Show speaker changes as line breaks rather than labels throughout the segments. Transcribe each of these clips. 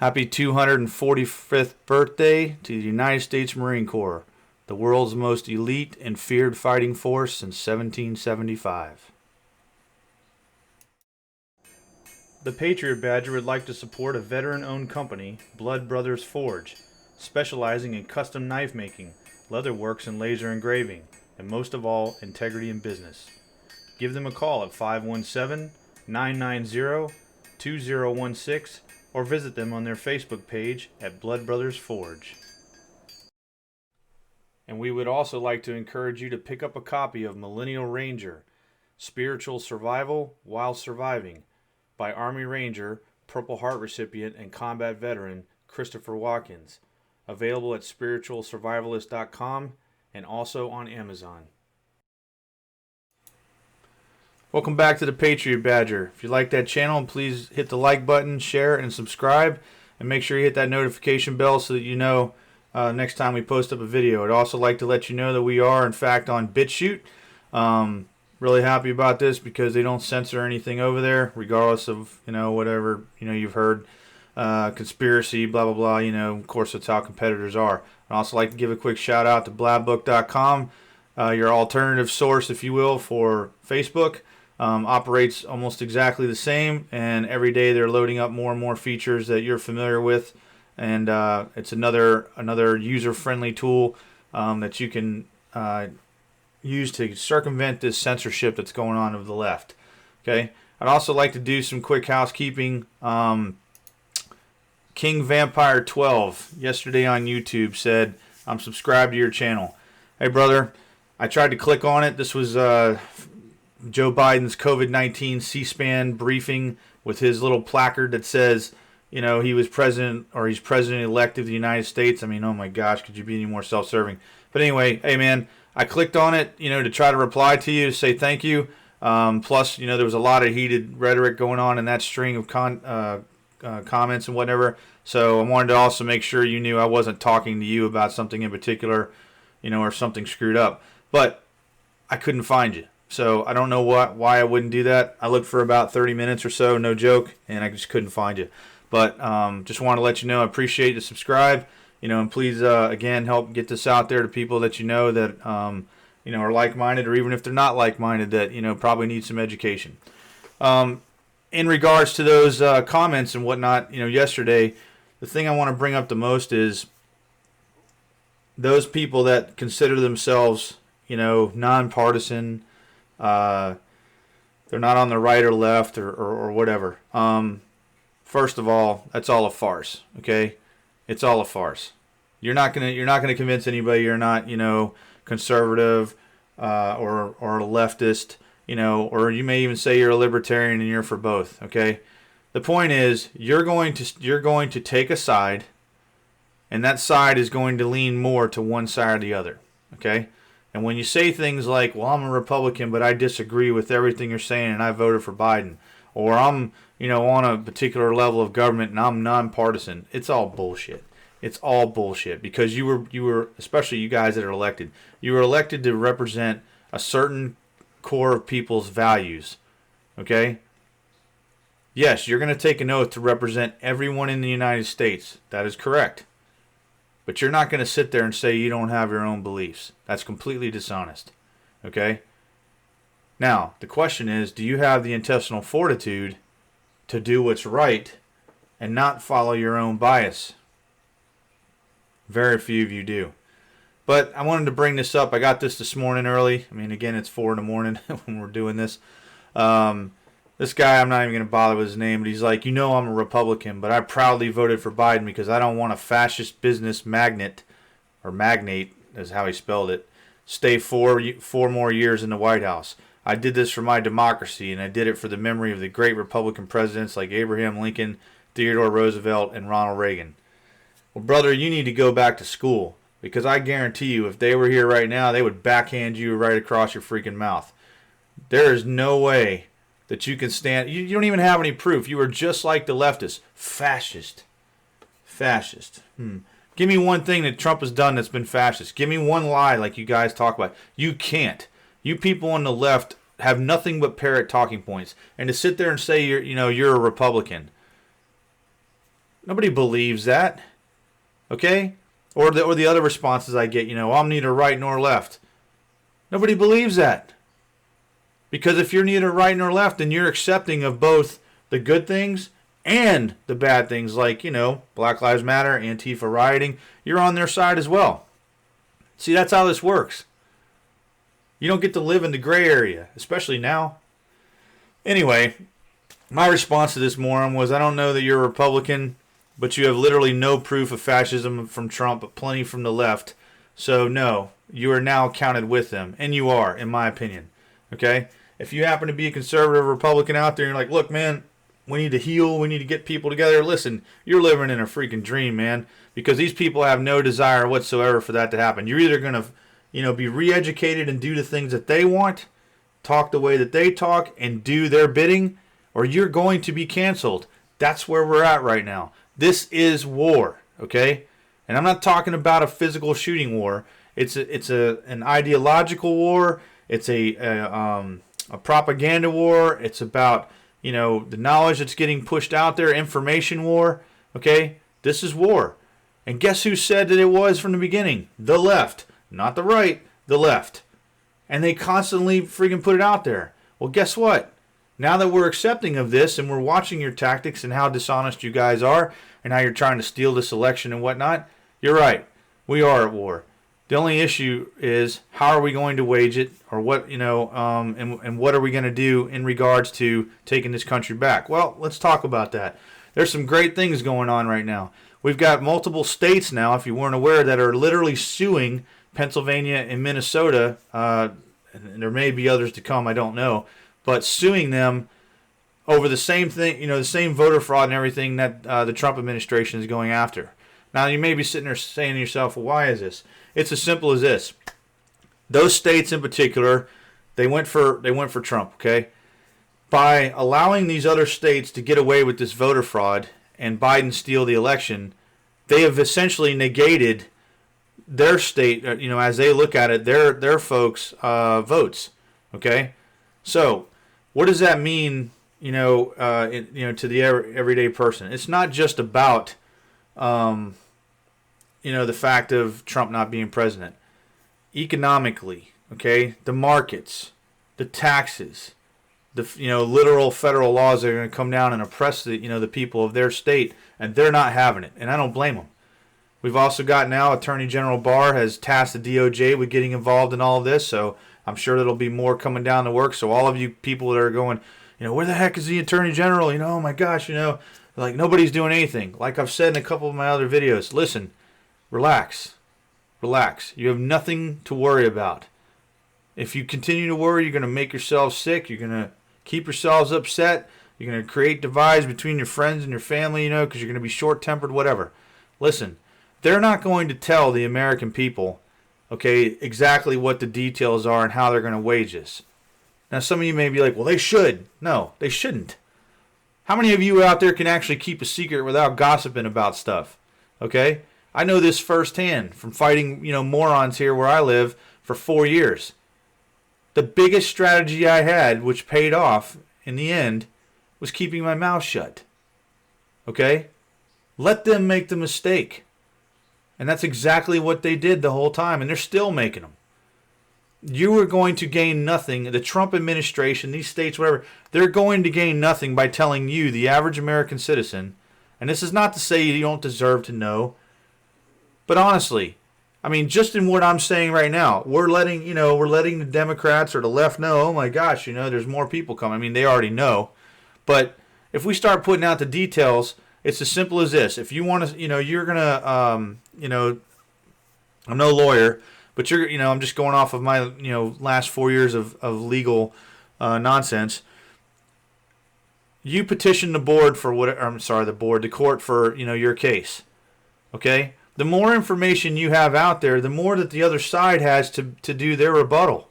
Happy 245th birthday to the United States Marine Corps, the world's most elite and feared fighting force since 1775. The Patriot Badger would like to support a veteran-owned company, Blood Brothers Forge, specializing in custom knife making, leatherworks and laser engraving, and most of all, integrity in business. Give them a call at 517-990-2016 or visit them on their Facebook page at Blood Brothers Forge. And we would also like to encourage you to pick up a copy of Millennial Ranger, Spiritual Survival While Surviving by Army Ranger, Purple Heart recipient, and combat veteran Christopher Watkins. Available at spiritualsurvivalist.com and also on Amazon. Welcome back to the Patriot Badger. If you like that channel, please hit the like button, share, and subscribe. And make sure you hit that notification bell so that you know next time we post up a video. I'd also like to let you know that we are, in fact, on BitChute. Really happy about this because they don't censor anything over there, regardless of, whatever, you've heard. Conspiracy, blah, blah, blah. Of course, that's how competitors are. I'd also like to give a quick shout out to blabbook.com, your alternative source, if you will, for Facebook. Operates almost exactly the same, and every day they're loading up more and more features that you're familiar with, and it's another user-friendly tool that you can use to circumvent this censorship that's going on of the left. Okay, I'd also like to do some quick housekeeping. King Vampire 12 yesterday on YouTube said, "I'm subscribed to your channel." Hey brother, I tried to click on it. This was Joe Biden's COVID-19 C-SPAN briefing with his little placard that says, he was president, or he's president-elect of the United States. I mean, oh my gosh, could you be any more self-serving? But anyway, hey man, I clicked on it, to try to reply to you, to say thank you. Plus, there was a lot of heated rhetoric going on in that string of comments and whatever. So I wanted to also make sure you knew I wasn't talking to you about something in particular, or something screwed up. But I couldn't find you. So I don't know why I wouldn't do that. I looked for about 30 minutes or so, no joke, and I just couldn't find you. But just want to let you know I appreciate the subscribe, and please, again, help get this out there to people that that, are like-minded, or even if they're not like-minded, that, probably need some education. In regards to those comments and whatnot, yesterday, the thing I want to bring up the most is those people that consider themselves, nonpartisan, they're not on the right or left or whatever. First of all, that's all a farce. Okay, it's all a farce. You're not gonna convince anybody you're not, conservative or a leftist, or you may even say you're a libertarian and you're for both. Okay, the point is you're going to take a side, and that side is going to lean more to one side or the other. Okay. And when you say things like, well, I'm a Republican, but I disagree with everything you're saying and I voted for Biden, or I'm, on a particular level of government and I'm nonpartisan, it's all bullshit. It's all bullshit because you were, especially you guys that are elected, you were elected to represent a certain core of people's values. Okay? Yes, you're going to take an oath to represent everyone in the United States. That is correct. But you're not going to sit there and say you don't have your own beliefs. That's completely dishonest. Okay? Now, the question is, do you have the intestinal fortitude to do what's right and not follow your own bias? Very few of you do. But I wanted to bring this up. I got this morning early. I mean, again, it's 4 in the morning when we're doing this. This guy, I'm not even going to bother with his name, but he's like, I'm a Republican, but I proudly voted for Biden because I don't want a fascist business magnate, or magnate is how he spelled it, stay four more years in the White House. I did this for my democracy, and I did it for the memory of the great Republican presidents like Abraham Lincoln, Theodore Roosevelt, and Ronald Reagan. Well, brother, you need to go back to school, because I guarantee you, if they were here right now, they would backhand you right across your freaking mouth. There is no way that you can stand. You don't even have any proof. You were just like the leftists. Fascist. Give me one thing that Trump has done that's been fascist. Give me one lie like you guys talk about. You can't. You people on the left have nothing but parrot talking points. And to sit there and say you're a Republican, Nobody believes that. Okay? Or the other responses I get, I'm neither right nor left. Nobody believes that. Because if you're neither right nor left, then you're accepting of both the good things and the bad things like, Black Lives Matter, Antifa rioting. You're on their side as well. See, that's how this works. You don't get to live in the gray area, especially now. Anyway, my response to this moron was, I don't know that you're a Republican, but you have literally no proof of fascism from Trump, but plenty from the left. So, no, you are now counted with them. And you are, in my opinion. Okay? If you happen to be a conservative Republican out there and you're like, look, man, we need to heal, we need to get people together. Listen, you're living in a freaking dream, man. Because these people have no desire whatsoever for that to happen. You're either going to, be re-educated and do the things that they want, talk the way that they talk, and do their bidding, or you're going to be canceled. That's where we're at right now. This is war, okay? And I'm not talking about a physical shooting war. It's an ideological war. It's a propaganda war. It's about, the knowledge that's getting pushed out there, information war, okay? This is war. And guess who said that it was from the beginning? The left. Not the right, the left. And they constantly freaking put it out there. Well, guess what? Now that we're accepting of this and we're watching your tactics and how dishonest you guys are and how you're trying to steal this election and whatnot, you're right. We are at war. The only issue is how are we going to wage it, or what, and what are we going to do in regards to taking this country back? Well, let's talk about that. There's some great things going on right now. We've got multiple states now, if you weren't aware, that are literally suing Pennsylvania and Minnesota, and there may be others to come, I don't know, but suing them over the same thing, the same voter fraud and everything that the Trump administration is going after. Now, you may be sitting there saying to yourself, well, why is this? It's as simple as this. Those states in particular, they went for Trump, okay? By allowing these other states to get away with this voter fraud and Biden steal the election, they have essentially negated their state, as they look at it, their folks' votes, okay? So, what does that mean, to the everyday person? It's not just about, the fact of Trump not being president. Economically, okay, the markets, the taxes, the literal federal laws that are going to come down and oppress the people of their state, and they're not having it, and I don't blame them. We've also got now Attorney General Barr has tasked the DOJ with getting involved in all of this, so I'm sure there'll be more coming down the work. So all of you people that are going, where the heck is the Attorney General? Oh my gosh, like nobody's doing anything. Like I've said in a couple of my other videos, listen, relax. You have nothing to worry about. If you continue to worry, you're going to make yourselves sick. You're going to keep yourselves upset. You're going to create divides between your friends and your family, because you're going to be short-tempered, whatever. Listen, they're not going to tell the American people, okay, exactly what the details are and how they're going to wage this. Now, some of you may be like, well, they should. No, they shouldn't. How many of you out there can actually keep a secret without gossiping about stuff? Okay? I know this firsthand from fighting, morons here where I live for 4 years. The biggest strategy I had, which paid off in the end, was keeping my mouth shut. Okay? Let them make the mistake. And that's exactly what they did the whole time, and they're still making them. You are going to gain nothing. The Trump administration, these states, whatever, they're going to gain nothing by telling you, the average American citizen, and this is not to say you don't deserve to know, but honestly, just in what I'm saying right now, we're letting the Democrats or the left know, oh my gosh, there's more people coming. They already know. But if we start putting out the details, it's as simple as this. If you want to, you're going to, I'm no lawyer, but I'm just going off of my, last 4 years of legal nonsense. You petition the board for the court for, your case. Okay? The more information you have out there, the more that the other side has to do their rebuttal.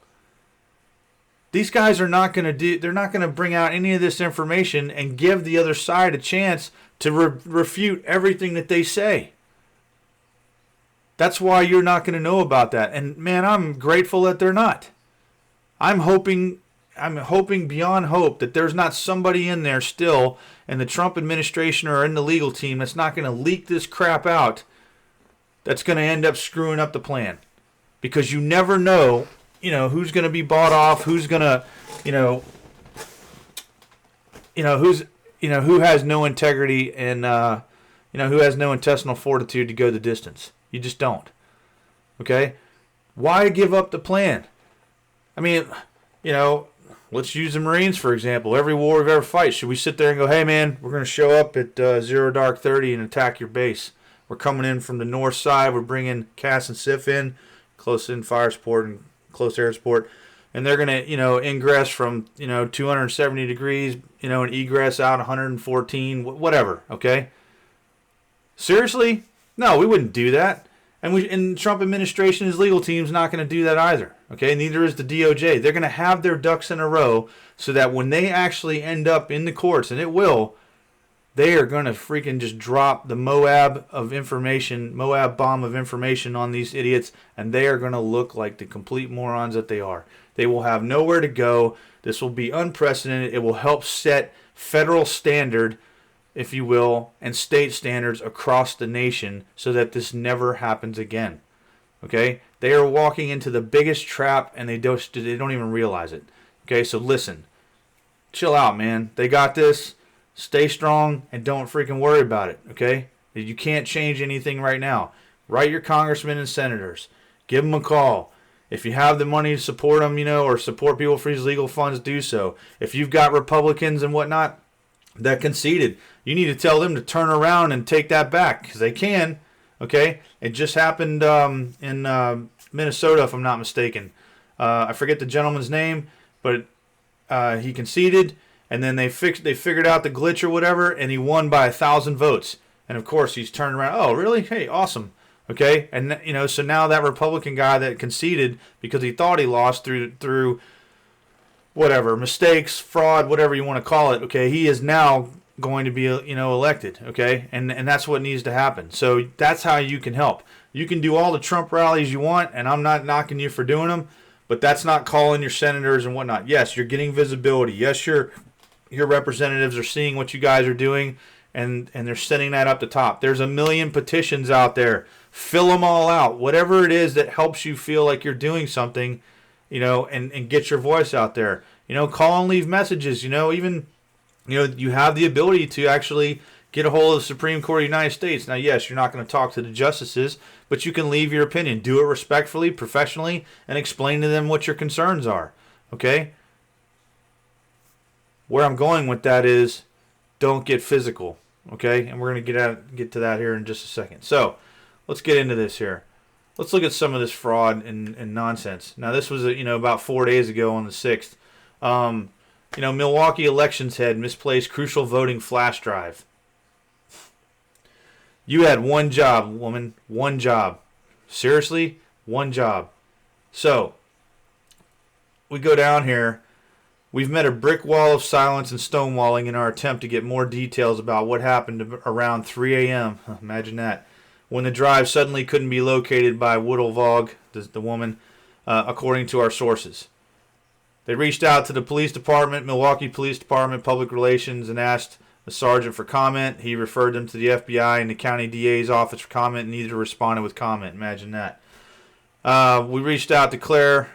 These guys are not going to they're not going to bring out any of this information and give the other side a chance to refute everything that they say. That's why you're not going to know about that. And man, I'm grateful that they're not. I'm hoping I'm hoping beyond hope that there's not somebody in there still in the Trump administration or in the legal team that's not going to leak this crap out that's going to end up screwing up the plan. Because you never know, who's going to be bought off, who's going to, who has no integrity and, who has no intestinal fortitude to go the distance. You just don't. Okay? Why give up the plan? I mean, let's use the Marines, for example. Every war we've ever fight, should we sit there and go, hey, man, we're going to show up at 0 dark 30 and attack your base. We're coming in from the north side. We're bringing Cass and Sif in, close in fire support and close air support. And they're going to, ingress from, 270 degrees, and egress out 114, whatever, okay? Seriously? No, we wouldn't do that. And the Trump administration, his legal team's not going to do that either. Okay, neither is the DOJ. They're going to have their ducks in a row so that when they actually end up in the courts, and it will, they are going to freaking just drop the Moab bomb of information on these idiots, and they are going to look like the complete morons that they are. They will have nowhere to go. This will be unprecedented. It will help set federal standard, if you will, and state standards across the nation so that this never happens again. Okay? They are walking into the biggest trap, and they don't even realize it. Okay? So listen. Chill out, man. They got this. Stay strong, and don't freaking worry about it. Okay? You can't change anything right now. Write your congressmen and senators. Give them a call. If you have the money to support them, or support people for these legal funds, do so. If you've got Republicans and whatnot that conceded, you need to tell them to turn around and take that back, because they can. Okay? It just happened in Minnesota, if I'm not mistaken. I forget the gentleman's name, but he conceded, and then they figured out the glitch or whatever, and he won by 1,000 votes. And of course, he's turned around. Oh, really? Hey, awesome. Okay, and so now that Republican guy that conceded because he thought he lost through whatever mistakes, fraud, whatever you want to call it. Okay, he is now going to be elected. Okay, and that's what needs to happen. So that's how you can help. You can do all the Trump rallies you want, and I'm not knocking you for doing them, but that's not calling your senators and whatnot. Yes, you're getting visibility. Yes, your representatives are seeing what you guys are doing, and they're sending that up the top. There's 1 million petitions out there. Fill them all out. Whatever it is that helps you feel like you're doing something, and get your voice out there. Call and leave messages. Even, you have the ability to actually get a hold of the Supreme Court of the United States. Now, yes, you're not going to talk to the justices, but you can leave your opinion. Do it respectfully, professionally, and explain to them what your concerns are. Okay? Where I'm going with that is, don't get physical. Okay? And we're going to get to that here in just a second. So, let's get into this here. Let's look at some of this fraud and nonsense. Now, this was about 4 days ago on the 6th. Milwaukee elections head misplaced crucial voting flash drive. You had one job, woman. One job. Seriously? One job. So, we go down here. We've met a brick wall of silence and stonewalling in our attempt to get more details about what happened around 3 a.m. Imagine that. When the drive suddenly couldn't be located by Woodlevog, the woman, according to our sources. They reached out to the police department, Milwaukee Police Department, Public Relations, and asked the sergeant for comment. He referred them to the FBI and the county DA's office for comment, and neither responded with comment. Imagine that. We reached out to Claire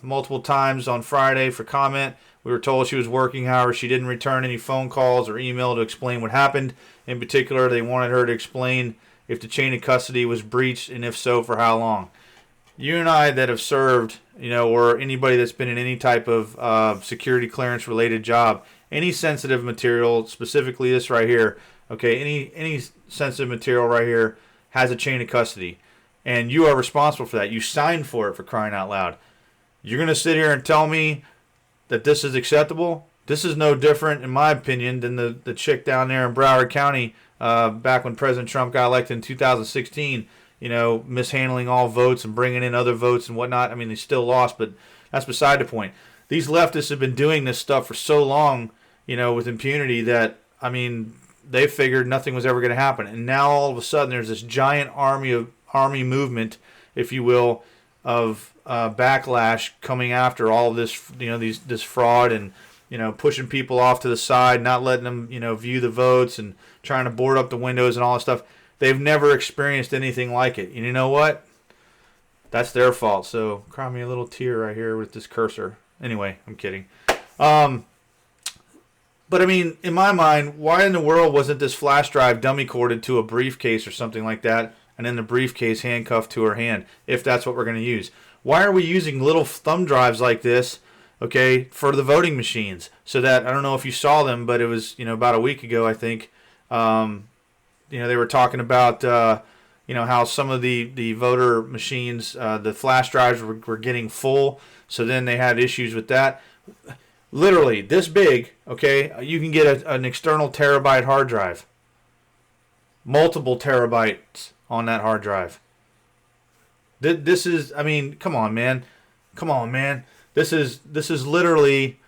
multiple times on Friday for comment. We were told she was working, however, she didn't return any phone calls or email to explain what happened. In particular, they wanted her to explain if the chain of custody was breached, and if so, for how long. You and I that have served, or anybody that's been in any type of security clearance related job, any sensitive material, specifically this right here, okay, any sensitive material right here has a chain of custody, and you are responsible for that. You signed for it, for crying out loud. You're going to sit here and tell me that this is acceptable? This is no different, in my opinion, than the chick down there in Broward County back when President Trump got elected in 2016, mishandling all votes and bringing in other votes and whatnot. I mean, they still lost, but that's beside the point. These leftists have been doing this stuff for so long, with impunity that, they figured nothing was ever going to happen. And now all of a sudden there's this giant army movement, if you will, backlash coming after all of this, this fraud, and pushing people off to the side, not letting them view the votes, and trying to board up the windows and all that stuff. They've never experienced anything like it. And you know what? That's their fault. So cry me a little tear right here with this cursor. Anyway, I'm kidding. But I mean, in my mind, why in the world wasn't this flash drive dummy corded to a briefcase or something like that, and then the briefcase handcuffed to her hand, if that's what we're going to use? Why are we using little thumb drives like this, okay, for the voting machines? So that, I don't know if you saw them, but it was, about a week ago, I think, they were talking about, how some of the voter machines, the flash drives were getting full, so then they had issues with that. Literally this big, okay, you can get an external terabyte hard drive. Multiple terabytes on that hard drive. This is, I mean, come on, man. This is literally,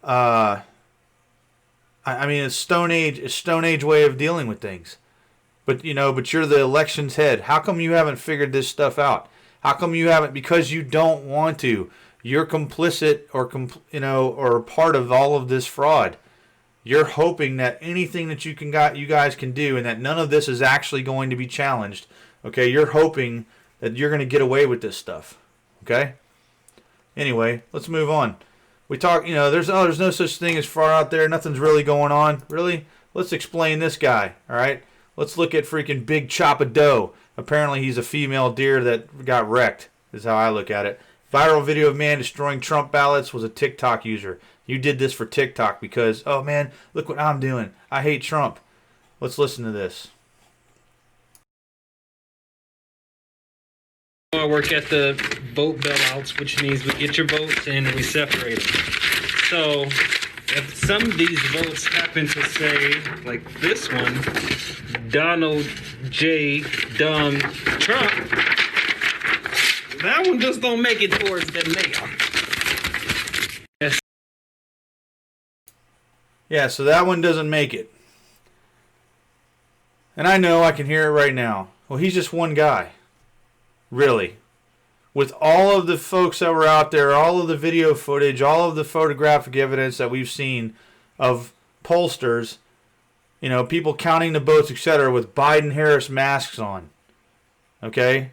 I mean, it's Stone Age way of dealing with things. But you're the election's head. How come you haven't figured this stuff out? How come you haven't? Because you don't want to. You're complicit or part of all of this fraud. You're hoping that anything that you guys can do, and that none of this is actually going to be challenged. Okay, you're hoping that you're going to get away with this stuff. Okay. Anyway, let's move on. We talk. There's no such thing as fraud out there. Nothing's really going on. Really, let's explain this guy. All right. Let's look at freaking Big Chop of Dough. Apparently he's a female deer that got wrecked, is how I look at it. Viral video of man destroying Trump ballots was a TikTok user. You did this for TikTok because, oh man, look what I'm doing. I hate Trump. Let's listen to this.
I work at the vote bailouts, which means we get your votes and we separate them. So if some of these votes happen to say, like this one, Donald J. Dumb Trump, that one just don't make it towards the mail. Yes.
Yeah, so that one doesn't make it. And I know I can hear it right now. Well, he's just one guy. Really. With all of the folks that were out there, all of the video footage, all of the photographic evidence that we've seen of pollsters, people counting the votes, etc., with Biden-Harris masks on. Okay?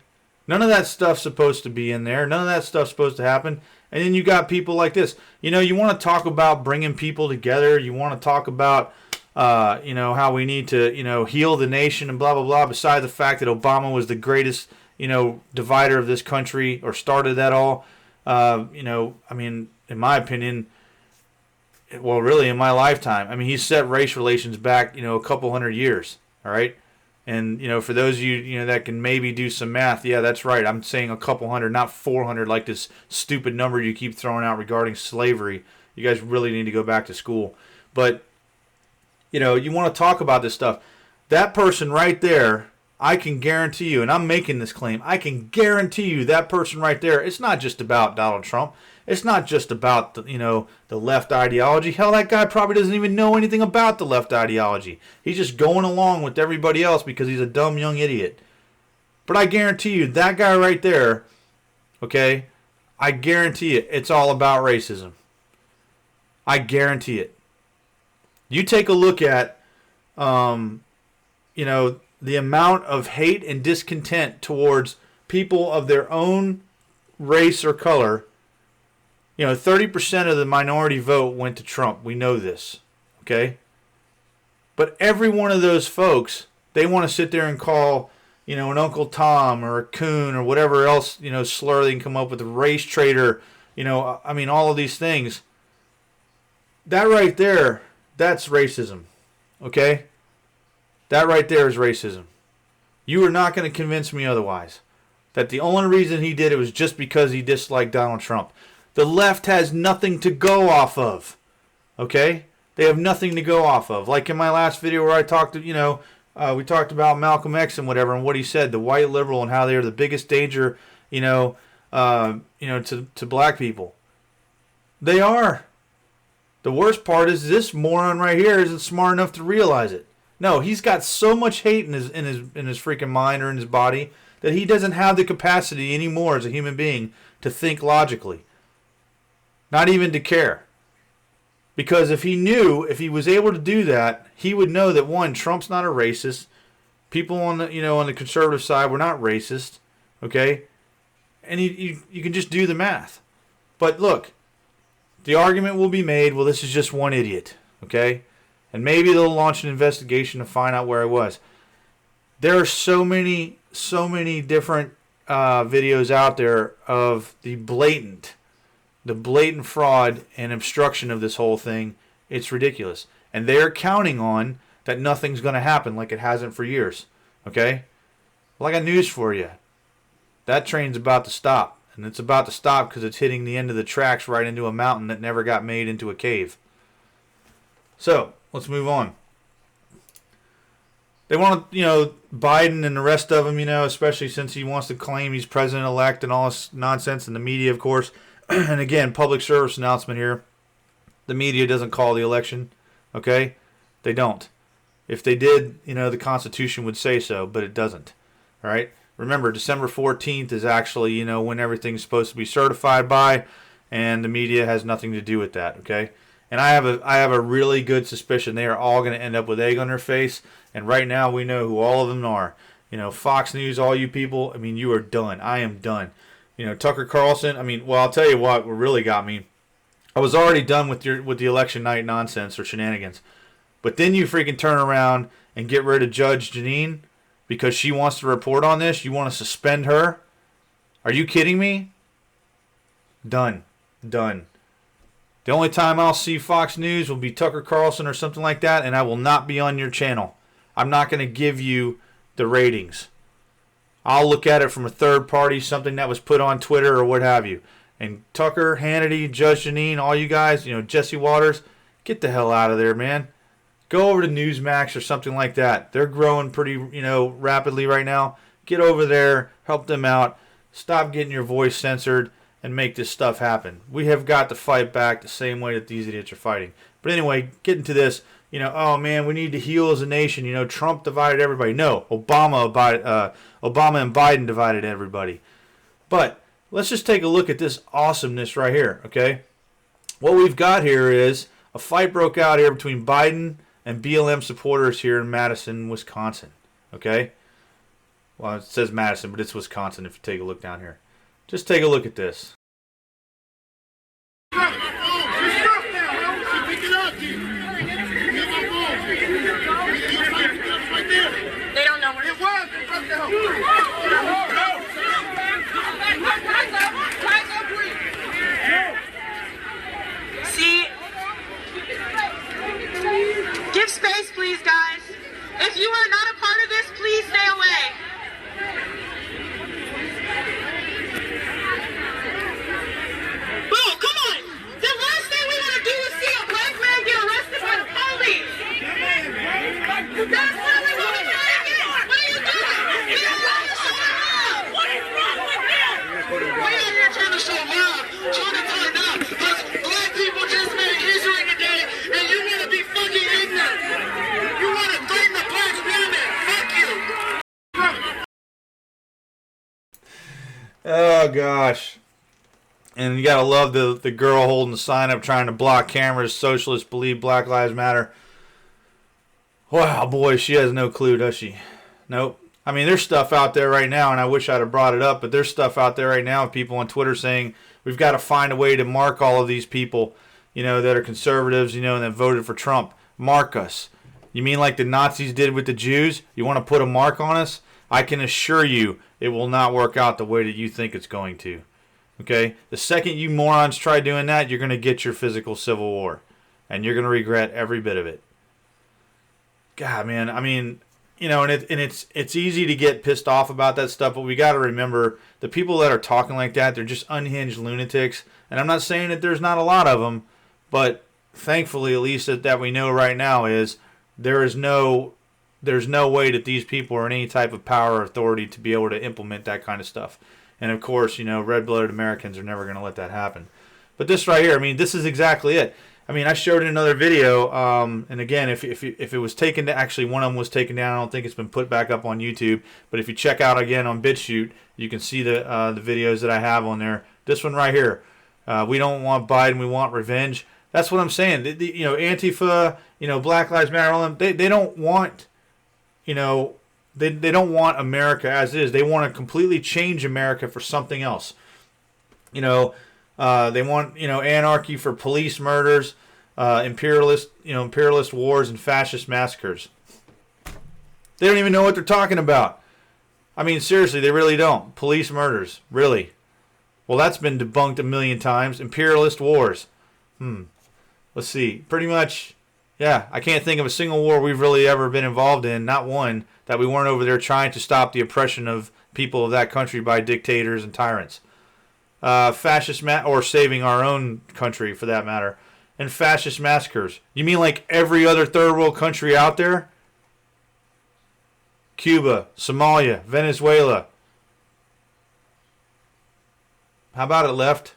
None of that stuff's supposed to be in there. None of that stuff's supposed to happen. And then you got people like this. You want to talk about bringing people together. You want to talk about, how we need to, heal the nation and blah, blah, blah, beside the fact that Obama was the greatest divider of this country, or started that all. I mean, in my opinion, well, really in my lifetime, I mean, he set race relations back, a couple hundred years. All right. And, for those of you, that can maybe do some math, yeah, that's right. I'm saying a couple hundred, not 400, like this stupid number you keep throwing out regarding slavery. You guys really need to go back to school. But, you want to talk about this stuff. That person right there, I can guarantee you, and I'm making this claim, I can guarantee you that person right there, it's not just about Donald Trump. It's not just about the left ideology. Hell, that guy probably doesn't even know anything about the left ideology. He's just going along with everybody else because he's a dumb young idiot. But I guarantee you, that guy right there, okay, I guarantee it, it's all about racism. I guarantee it. You take a look at, the amount of hate and discontent towards people of their own race or color. 30% of the minority vote went to Trump. We know this, okay? But every one of those folks, they want to sit there and call, an Uncle Tom or a coon or whatever else, slur they can come up with, a race traitor, all of these things. That right there, that's racism, okay? That right there is racism. You are not going to convince me otherwise. That the only reason he did it was just because he disliked Donald Trump. The left has nothing to go off of. Okay? They have nothing to go off of. Like in my last video where I talked to, we talked about Malcolm X and whatever, and what he said, the white liberal, and how they are the biggest danger, to black people. They are. The worst part is this moron right here isn't smart enough to realize it. No, he's got so much hate in his freaking mind or in his body that he doesn't have the capacity anymore as a human being to think logically. Not even to care. Because if he was able to do that, he would know that, one, Trump's not a racist. People on the conservative side were not racist. Okay? And you can just do the math. But look, the argument will be made, well, this is just one idiot. Okay? And maybe they'll launch an investigation to find out where it was. There are so many different videos out there of the blatant fraud and obstruction of this whole thing. It's ridiculous. And they're counting on that nothing's going to happen like it hasn't for years. Okay? Well, I got news for you. That train's about to stop. And it's about to stop because it's hitting the end of the tracks right into a mountain that never got made into a cave. So, let's move on. They want to, Biden and the rest of them, especially since he wants to claim he's president-elect and all this nonsense, and the media, of course. And again, public service announcement here. The media doesn't call the election, okay? They don't. If they did, the Constitution would say so, but it doesn't, all right? Remember, December 14th is actually, when everything's supposed to be certified by, and the media has nothing to do with that, okay? And I have a really good suspicion they are all going to end up with egg on their face. And right now we know who all of them are. Fox News, all you people, you are done. I am done. Tucker Carlson, I'll tell you what really got me. I was already done with the election night nonsense or shenanigans. But then you freaking turn around and get rid of Judge Jeanine because she wants to report on this. You want to suspend her? Are you kidding me? Done. The only time I'll see Fox News will be Tucker Carlson or something like that, and I will not be on your channel. I'm not going to give you the ratings. I'll look at it from a third party, something that was put on Twitter or what have you. And Tucker, Hannity, Judge Jeanine, all you guys, Jesse Waters, get the hell out of there, man. Go over to Newsmax or something like that. They're growing pretty, rapidly right now. Get over there, help them out. Stop getting your voice censored and make this stuff happen. We have got to fight back the same way that these idiots are fighting. But anyway, getting to this, oh man, we need to heal as a nation. Trump divided everybody. No, Obama and Biden divided everybody. But let's just take a look at this awesomeness right here, okay? What we've got here is a fight broke out here between Biden and BLM supporters here in Madison, Wisconsin, okay? Well, it says Madison, but it's Wisconsin if you take a look down here. Just take a look at this.
They don't know where it was. See? Give space, please, guys. If you are not a part of this, please stay away. That's what we want to do. What are you doing? What is wrong with him? Why are you trying to show love? Trying to turn up. Because black people just made history today, and you want to be fucking ignorant. You want to threaten the black women. Fuck you.
Oh, gosh. And you got to love the girl holding the sign up trying to block cameras. Socialists believe Black Lives Matter. Wow, boy, she has no clue, does she? Nope. There's stuff out there right now, and I wish I'd have brought it up, but there's stuff out there right now, people on Twitter saying we've got to find a way to mark all of these people, that are conservatives, and that voted for Trump. Mark us. You mean like the Nazis did with the Jews? You want to put a mark on us? I can assure you it will not work out the way that you think it's going to. Okay? The second you morons try doing that, you're going to get your physical civil war, and you're going to regret every bit of it. God, man, and it's easy to get pissed off about that stuff, but we got to remember the people that are talking like that, they're just unhinged lunatics. And I'm not saying that there's not a lot of them, but thankfully, at least that we know right now is there's no way that these people are in any type of power or authority to be able to implement that kind of stuff. And of course, red-blooded Americans are never going to let that happen. But this right here, this is exactly it. I mean, I showed in another video, and again, if it was taken to, actually one of them was taken down. I don't think it's been put back up on YouTube. But if you check out again on BitChute, you can see the videos that I have on there. This one right here, we don't want Biden, we want revenge. That's what I'm saying. You know, Antifa, you know, Black Lives Matter, all them, they don't want, you know, they don't want America as is. They want to completely change America for something else. You know. They want, you know, anarchy for police murders, imperialist wars, and fascist massacres. They don't even know what they're talking about. I mean, seriously, they really don't. Police murders, really? Well, that's been debunked a million times. Imperialist wars. Let's see. Pretty much, yeah, I can't think of a single war we've really ever been involved in, not one, that we weren't over there trying to stop the oppression of people of that country by dictators and tyrants. Fascist or saving our own country for that matter, and fascist massacres. You mean like every other third world country out there? Cuba, Somalia, Venezuela. How about it, left?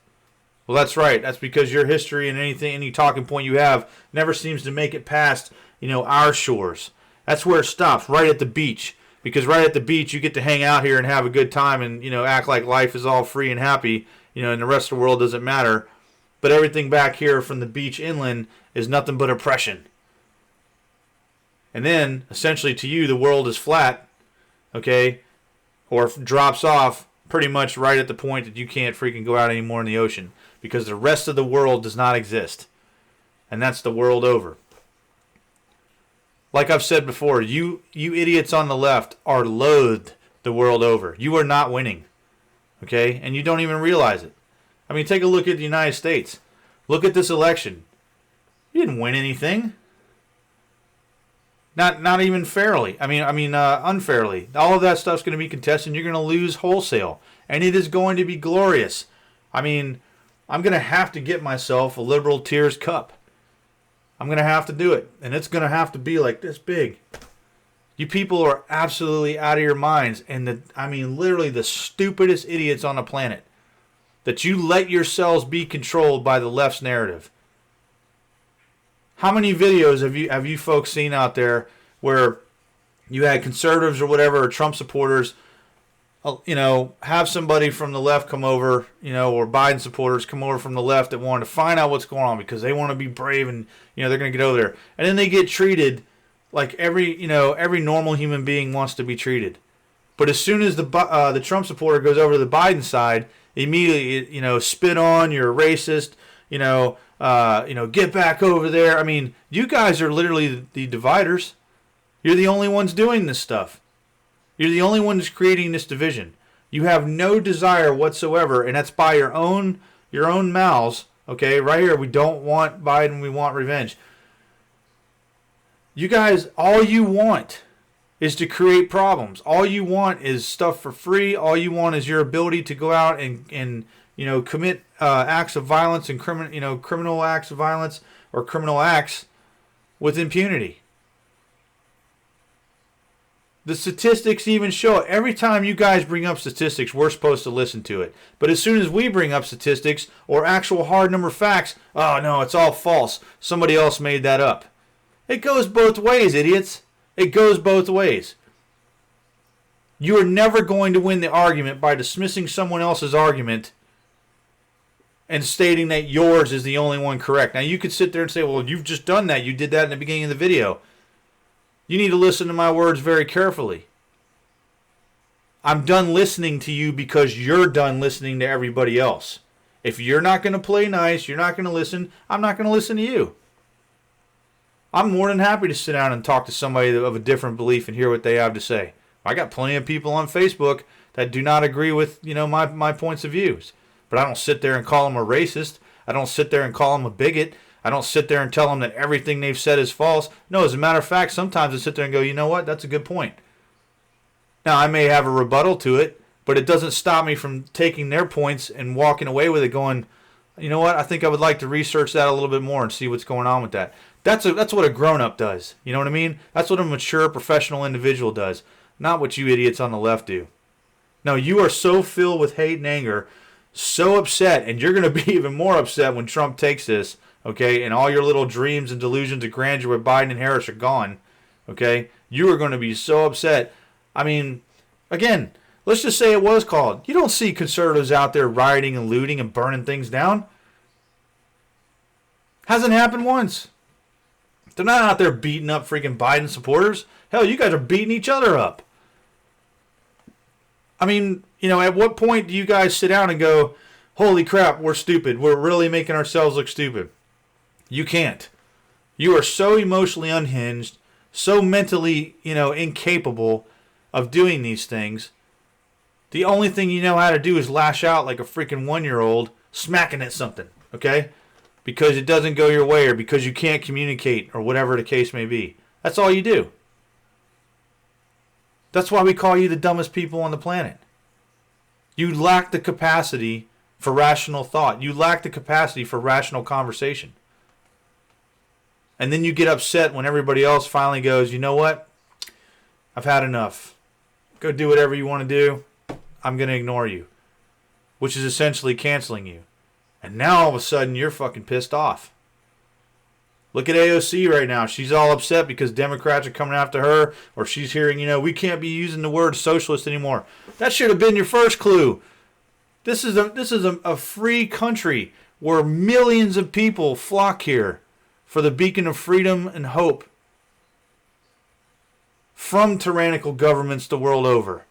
Well, that's right. That's because your history and any talking point you have never seems to make it past, you know, our shores. That's where it stops, right at the beach. Because right at the beach, you get to hang out here and have a good time and, you know, act like life is all free and happy, you know, and the rest of the world doesn't matter. But everything back here from the beach inland is nothing but oppression. And then, essentially to you, the world is flat, okay, or drops off pretty much right at the point that you can't freaking go out anymore in the ocean. Because the rest of the world does not exist. And that's the world over. Like I've said before, you idiots on the left are loathed the world over. You are not winning, okay? And you don't even realize it. I mean, take a look at the United States. Look at this election. You didn't win anything. Not even fairly. I mean, unfairly. All of that stuff's going to be contested, and you're going to lose wholesale. And it is going to be glorious. I mean, I'm going to have to get myself a liberal tears cup. I'm going to have to do it. And it's going to have to be like this big. You people are absolutely out of your minds. And literally the stupidest idiots on the planet. That you let yourselves be controlled by the left's narrative. How many videos have you folks seen out there where you had conservatives or whatever, or Trump supporters, you know, have somebody from the left come over, you know, or Biden supporters come over from the left that wanted to find out what's going on because they want to be brave and, you know, they're going to get over there. And then they get treated like every normal human being wants to be treated. But as soon as the Trump supporter goes over to the Biden side, immediately, you know, spit on, you're a racist, you know, get back over there. I mean, you guys are literally the dividers. You're the only ones doing this stuff. You're the only ones creating this division. You have no desire whatsoever, and that's by your own mouths. Okay, right here, we don't want Biden, we want revenge. You guys, all you want is to create problems. All you want is stuff for free. All you want is your ability to go out and you know, commit acts of violence and criminal acts of violence or criminal acts with impunity. The statistics even show it. Every time you guys bring up statistics, we're supposed to listen to it. But as soon as we bring up statistics or actual hard number facts, oh no, it's all false. Somebody else made that up. It goes both ways, idiots. It goes both ways. You are never going to win the argument by dismissing someone else's argument and stating that yours is the only one correct. Now you could sit there and say, well, you've just done that. You did that in the beginning of the video. You need to listen to my words very carefully. I'm done listening to you because you're done listening to everybody else. If you're not going to play nice, you're not going to listen, I'm not going to listen to you. I'm more than happy to sit down and talk to somebody of a different belief and hear what they have to say. I got plenty of people on Facebook that do not agree with, you know, my points of views. But I don't sit there and call them a racist. I don't sit there and call them a bigot. I don't sit there and tell them that everything they've said is false. No, as a matter of fact, sometimes I sit there and go, you know what, that's a good point. Now, I may have a rebuttal to it, but it doesn't stop me from taking their points and walking away with it going, you know what, I think I would like to research that a little bit more and see what's going on with that. That's what a grown-up does. You know what I mean? That's what a mature, professional individual does. Not what you idiots on the left do. No, you are so filled with hate and anger, so upset, and you're going to be even more upset when Trump takes this okay, and all your little dreams and delusions of grandeur with Biden and Harris are gone, okay, you are going to be so upset. I mean, again, let's just say it was called. You don't see conservatives out there rioting and looting and burning things down. Hasn't happened once. They're not out there beating up freaking Biden supporters. Hell, you guys are beating each other up. I mean, you know, at what point do you guys sit down and go, holy crap, we're stupid. We're really making ourselves look stupid. You can't. You are so emotionally unhinged, so mentally, you know, incapable of doing these things. The only thing you know how to do is lash out like a freaking 1-year-old smacking at something, okay? Because it doesn't go your way or because you can't communicate or whatever the case may be. That's all you do. That's why we call you the dumbest people on the planet. You lack the capacity for rational thought. You lack the capacity for rational conversation. And then you get upset when everybody else finally goes, you know what? I've had enough. Go do whatever you want to do. I'm going to ignore you. Which is essentially canceling you. And now all of a sudden you're fucking pissed off. Look at AOC right now. She's all upset because Democrats are coming after her, or she's hearing, you know, we can't be using the word socialist anymore. That should have been your first clue. This is a free country where millions of people flock here for the beacon of freedom and hope from tyrannical governments the world over.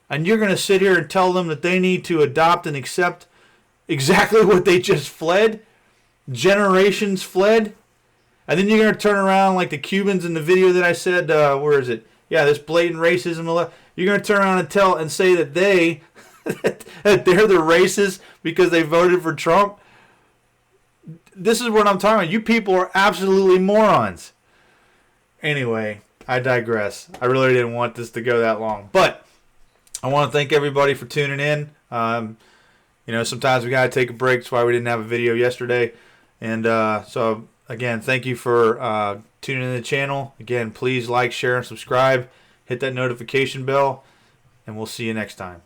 And you're going to sit here and tell them that they need to adopt and accept exactly what they just fled? Generations fled? And then you're going to turn around like the Cubans in the video that I said, where is it? Yeah, this blatant racism. You're going to turn around and say that they're the racists because they voted for Trump? This is what I'm talking about. You people are absolutely morons. Anyway, I digress. I really didn't want this to go that long. But I want to thank everybody for tuning in. You know, sometimes we got to take a break. That's why we didn't have a video yesterday. And so, again, thank you for tuning in the channel. Again, please like, share, and subscribe. Hit that notification bell. And we'll see you next time.